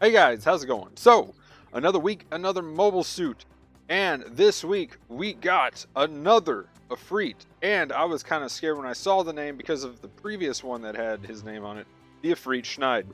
Hey guys, how's it going? So, another week, another mobile suit. And this week, we got another Efreet. And I was kind of scared when I saw the name because of the previous one that had his name on it, the Efreet Schneid.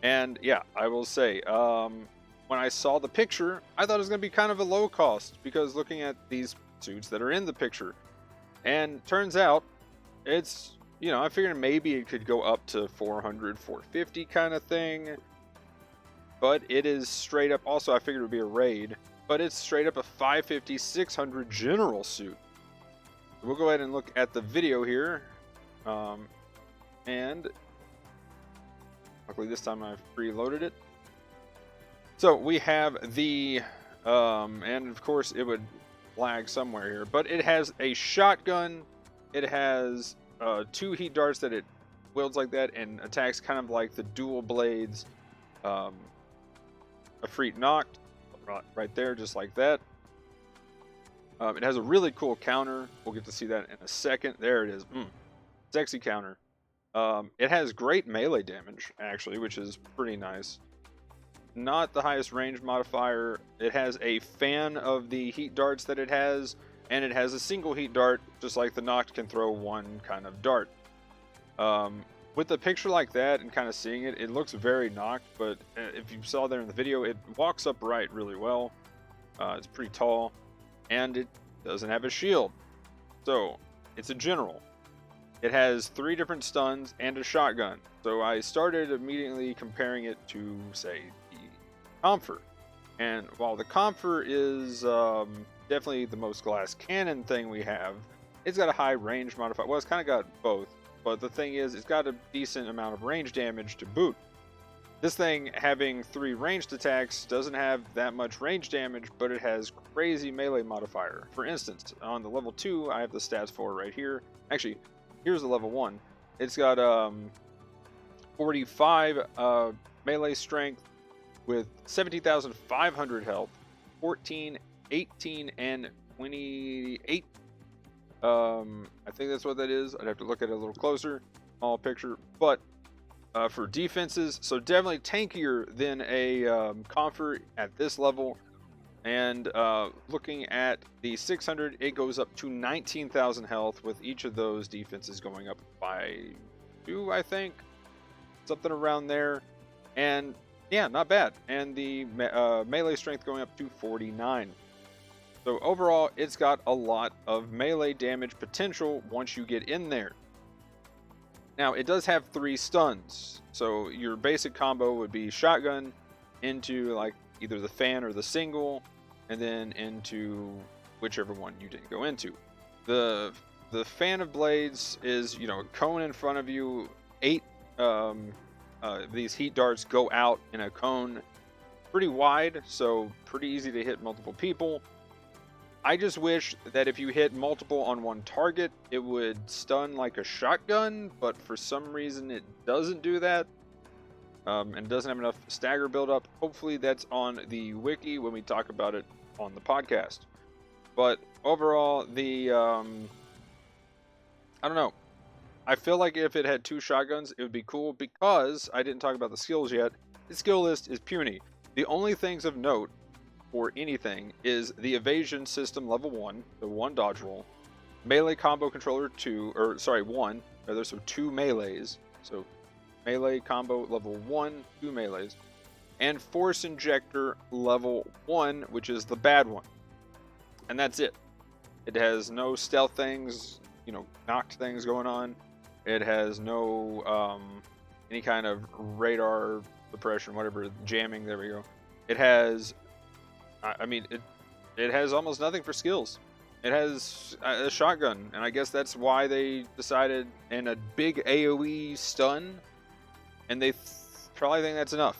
And yeah, I will say, when I saw the picture, I thought it was going to be kind of a low cost because looking at these suits that are in the picture. And turns out, it's, I figured maybe it could go up to 400, 450 kind of thing, but it is straight up. Also, I figured it would be a raid, but it's straight up a 550, 600 general suit. We'll go ahead and look at the video here, and luckily this time I've preloaded it. So we have the, and of course it would lag somewhere here, but it has a shotgun. It has 2 heat darts that it wields like that and attacks kind of like the dual blades. Efreet knocked right there, just like that. It has a really cool counter. We'll get to see that in a second. There it is. Sexy counter. It has great melee damage, actually, which is pretty nice. Not the highest range modifier. It has a fan of the heat darts that it has, and it has a single heat dart, just like the knocked can throw one kind of dart. With a picture like that and kind of seeing it, it looks very knocked, but if you saw there in the video, it walks upright really well. It's pretty tall, and it doesn't have a shield. So, it's a general. It has 3 different stuns and a shotgun. So I started immediately comparing it to, say, the Comfort. And while the Comfort is definitely the most glass cannon thing we have, it's got a high range modifier. Well, it's kind of got both. But the thing is, it's got a decent amount of range damage to boot. This thing, having 3 ranged attacks, doesn't have that much range damage, but it has crazy melee modifier. For instance, on the level 2, I have the stats for right here. Actually, here's the level 1. It's got 45 melee strength with 17,500 health, 14, 18, and 28. I think that's what that is. I'd have to look at it a little closer, small picture. But for defenses, so definitely tankier than a Comfort at this level. And looking at the 600, it goes up to 19,000 health, with each of those defenses going up by 2, I think, something around there. And yeah, not bad. And the melee strength going up to 49. So overall, it's got a lot of melee damage potential once you get in there. Now, it does have 3 stuns. So your basic combo would be shotgun into like either the fan or the single, and then into whichever one you didn't go into. The fan of blades is, a cone in front of you. 8 these heat darts go out in a cone, pretty wide, so pretty easy to hit multiple people. I just wish that if you hit multiple on one target, it would stun like a shotgun, but for some reason it doesn't do that, and doesn't have enough stagger buildup. Hopefully that's on the wiki when we talk about it on the podcast. But overall, the I don't know. I feel like if it had 2 shotguns, it would be cool, because I didn't talk about the skills yet. The skill list is puny. The only things of note for anything is the evasion system level 1, the 1 dodge roll, melee combo controller 1, there's 2 melees, so melee combo level 1, 2 melees, and force injector level 1, which is the bad one. And that's it. It has no stealth things, knocked things going on. It has no any kind of radar suppression, whatever, jamming, there we go. It has it has almost nothing for skills. It has a shotgun, and I guess that's why they decided, and a big AoE stun, and they probably think that's enough.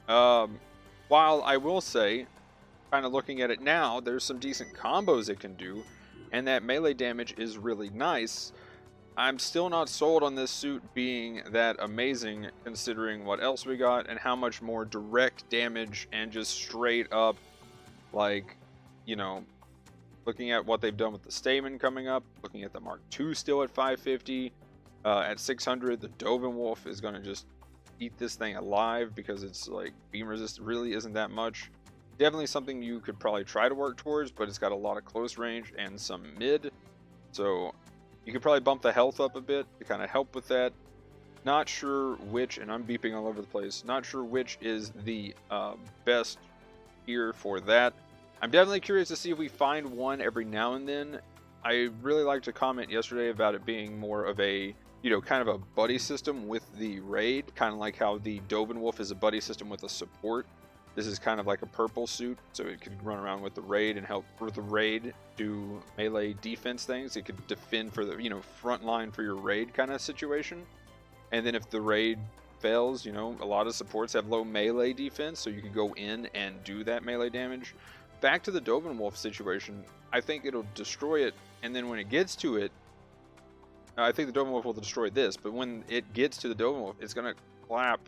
While I will say, kind of looking at it now, there's some decent combos it can do, and that melee damage is really nice. I'm still not sold on this suit being that amazing, considering what else we got and how much more direct damage and just straight up, like, looking at what they've done with the Stamen coming up, looking at the Mark II still at 550, at 600, the Dovin Wolf is going to just eat this thing alive because it's like beam resist really isn't that much. Definitely something you could probably try to work towards, but it's got a lot of close range and some mid. So you could probably bump the health up a bit to kind of help with that. Not sure which, and I'm beeping all over the place, not sure which is the best here for that. I'm definitely curious to see if we find one every now and then. I really liked to comment yesterday about it being more of a, kind of a buddy system with the raid, kind of like how the Dovenwolf is a buddy system with a support. This is kind of like a purple suit, so it could run around with the raid and help for the raid do melee defense things. It could defend for the, front line for your raid kind of situation. And then if the raid fails, a lot of supports have low melee defense, so you could go in and do that melee damage. Back to the Dovenwolf situation, I think it'll destroy it, and then when it gets to it, I think the Dovenwolf will destroy this, but when it gets to the Dovenwolf, it's going to clap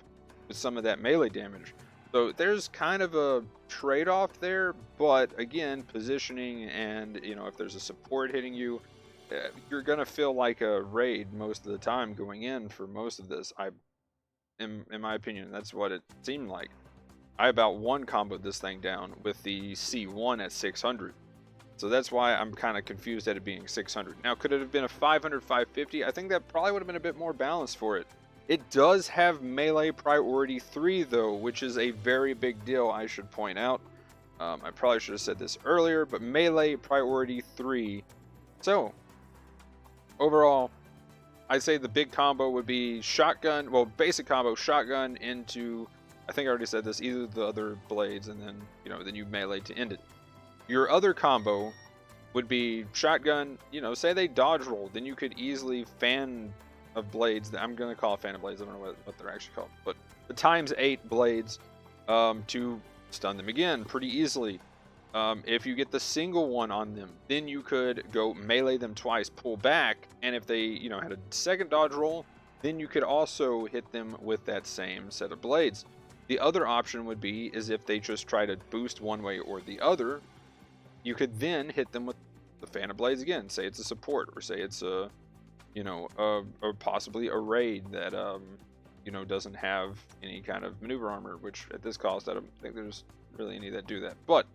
with some of that melee damage. So there's kind of a trade-off there, but again, positioning and, if there's a support hitting you, you're going to feel like a raid most of the time going in for most of this. In my opinion, that's what it seemed like. I about one comboed this thing down with the C1 at 600. So that's why I'm kind of confused at it being 600. Now, could it have been a 500, 550? I think that probably would have been a bit more balanced for it. It does have melee priority 3 though, which is a very big deal, I should point out. I probably should have said this earlier, but melee priority 3. So, overall, I'd say the big combo would be shotgun, well, basic combo, shotgun into, I think I already said this, either the other blades, and then, then you melee to end it. Your other combo would be shotgun, say they dodge roll, then you could easily fan of blades, I'm going to call it fan of blades, I don't know what they're actually called, but the ×8 blades to stun them again pretty easily. If you get the single one on them, then you could go melee them twice, pull back, and if they, had a second dodge roll, then you could also hit them with that same set of blades. The other option would be is if they just try to boost one way or the other, you could then hit them with the fan of blades again. Say it's a support, or say it's a, or possibly a raid that, doesn't have any kind of maneuver armor, which at this cost, I don't think there's really any that do that. But,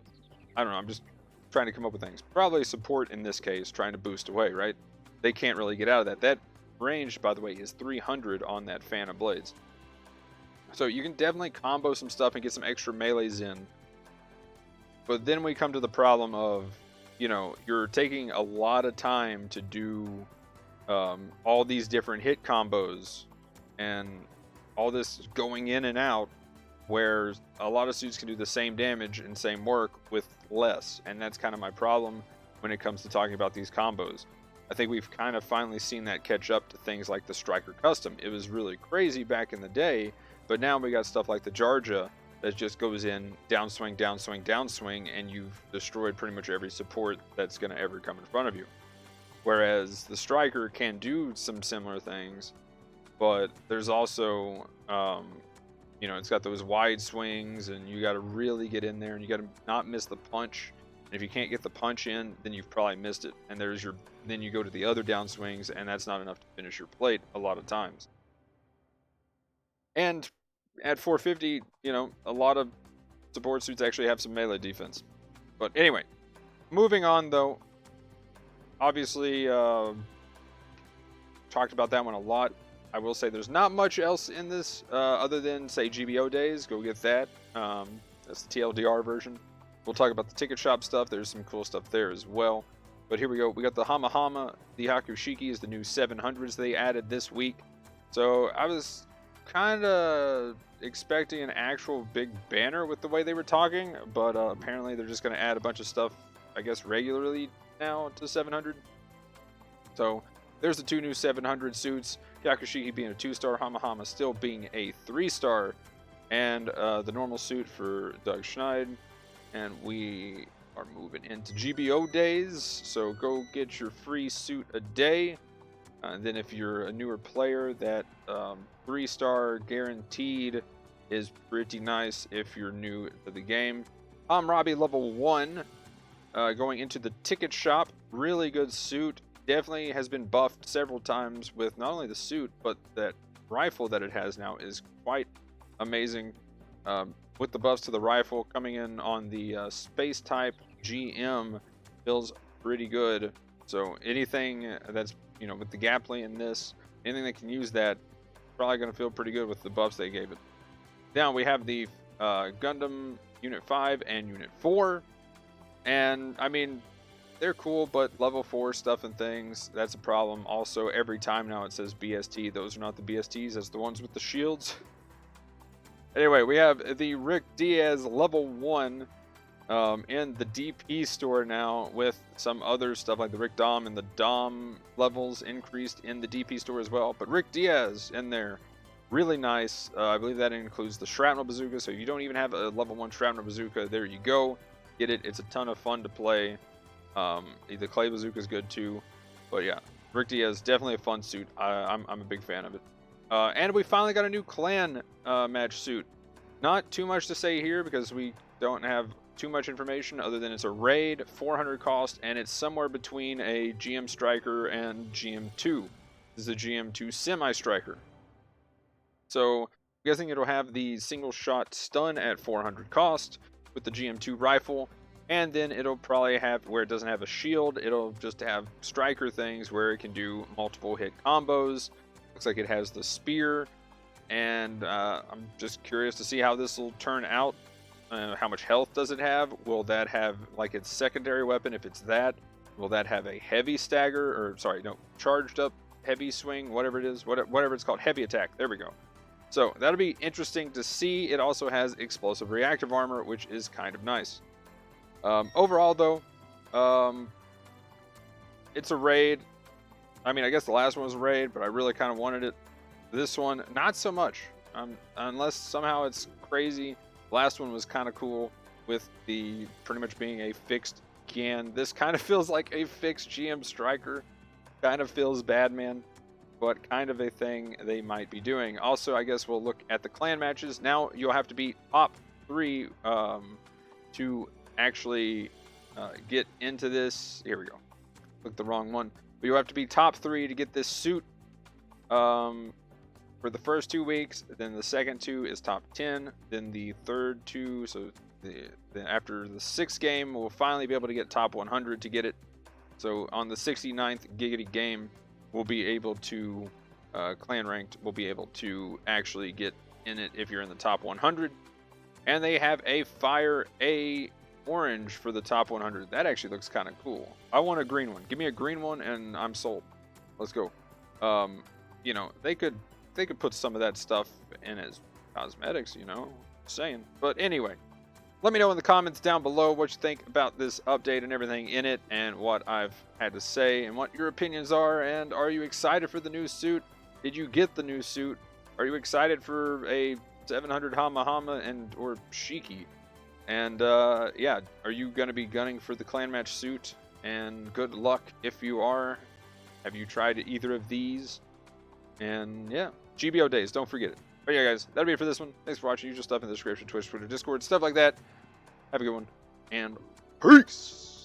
I don't know, I'm just trying to come up with things. Probably support in this case, trying to boost away, right? They can't really get out of that. That range, by the way, is 300 on that fan of blades. So you can definitely combo some stuff and get some extra melees in. But then we come to the problem of, you're taking a lot of time to do all these different hit combos and all this going in and out, where a lot of suits can do the same damage and same work with less. And that's kind of my problem when it comes to talking about these combos. I think we've kind of finally seen that catch up to things like the Striker Custom. It was really crazy back in the day, but now we got stuff like the Jarja that just goes in downswing, downswing, downswing, and you've destroyed pretty much every support that's going to ever come in front of you. Whereas the Striker can do some similar things, but there's also, it's got those wide swings, and you got to really get in there, and you got to not miss the punch. And if you can't get the punch in, then you've probably missed it. And then you go to the other downswings, and that's not enough to finish your plate a lot of times. And at 450, a lot of support suits actually have some melee defense. But anyway, moving on though. Obviously, talked about that one a lot. I will say there's not much else in this other than, say, GBO days. Go get that. That's the TLDR version. We'll talk about the ticket shop stuff. There's some cool stuff there as well. But here we go. We got the Hamma. The Haku Shiki is the new 700s they added this week. So I was kind of expecting an actual big banner with the way they were talking, but apparently they're just going to add a bunch of stuff, I guess, regularly now to 700. So there's the 2 new 700 suits, Yakushiki being a 2-star, Hamma still being a 3-star, and the normal suit for Efreet Schneid. And we are moving into GBO days, so go get your free suit a day. And then if you're a newer player, that 3-star guaranteed is pretty nice if you're new to the game. Robbie level 1, going into the ticket shop. Really good suit. Definitely has been buffed several times with not only the suit, but that rifle that it has now is quite amazing. With the buffs to the rifle coming in on the space type GM feels pretty good. So anything that's, you know, with the Gapley in this, anything that can use that, probably going to feel pretty good with the buffs they gave it. Now we have the Gundam Unit 5 and Unit 4. And, I mean, they're cool, but level 4 stuff and things, that's a problem. Also, every time now it says BST. Those are not the BSTs, that's the ones with the shields. Anyway, we have the Rick Diaz level 1 in the DP store now, with some other stuff like the Rick Dom and the Dom levels increased in the DP store as well. But Rick Diaz in there, really nice. I believe that includes the Shrapnel Bazooka, so if you don't even have a level 1 Shrapnel Bazooka, there you go. Get it, it's a ton of fun to play. The Clay Bazooka is good too. But yeah, Rick Diaz, definitely a fun suit. I'm a big fan of it. And we finally got a new clan match suit. Not too much to say here because we don't have too much information other than it's a raid, 400 cost, and it's somewhere between a GM Striker and GM2. This is a GM2 Semi-Striker. So I'm guessing it'll have the single shot stun at 400 cost with the GM2 rifle, and then it'll probably have, where it doesn't have a shield, it'll just have striker things where it can do multiple hit combos. Looks like it has the spear, and I'm just curious to see how this will turn out. How much health does it have? Will that have like its secondary weapon? If it's that, will that have a heavy stagger, or sorry, no, charged up heavy swing, whatever it is, whatever it's called, heavy attack. There we go. So that'll be interesting to see. It also has explosive reactive armor, which is kind of nice. Overall, though, it's a raid. I mean, I guess the last one was a raid, but I really kind of wanted it. This one, not so much. Unless somehow it's crazy. Last one was kind of cool with the pretty much being a fixed Gan. This kind of feels like a fixed GM Striker. Kind of feels bad, man. But kind of a thing they might be doing. Also, I guess we'll look at the clan matches. Now you'll have to be top 3 to actually get into this. Here we go. Clicked the wrong one. But you'll have to be top 3 to get this suit for the first 2 weeks. Then the second 2 is top 10. Then the third 2, so then after the 6th game, we'll finally be able to get top 100 to get it. So on the 69th Giggity game, we'll be able to, clan ranked, we'll be able to actually get in it if you're in the top 100. And they have a Fire A orange for the top 100. That actually looks kind of cool. I want a green one. Give me a green one and I'm sold. Let's go. You know, they could put some of that stuff in as cosmetics, you know, just saying. But anyway, let me know in the comments down below what you think about this update and everything in it, and what I've had to say, and what your opinions are. And are you excited for the new suit? Did you get the new suit? Are you excited for a 700 Hamma and or Shiki? And yeah, are you going to be gunning for the clan match suit? And good luck if you are. Have you tried either of these? And yeah, GBO days, don't forget it. But yeah, guys, that'll be it for this one. Thanks for watching. Usual stuff in the description, Twitch, Twitter, Discord, stuff like that. Have a good one, and peace!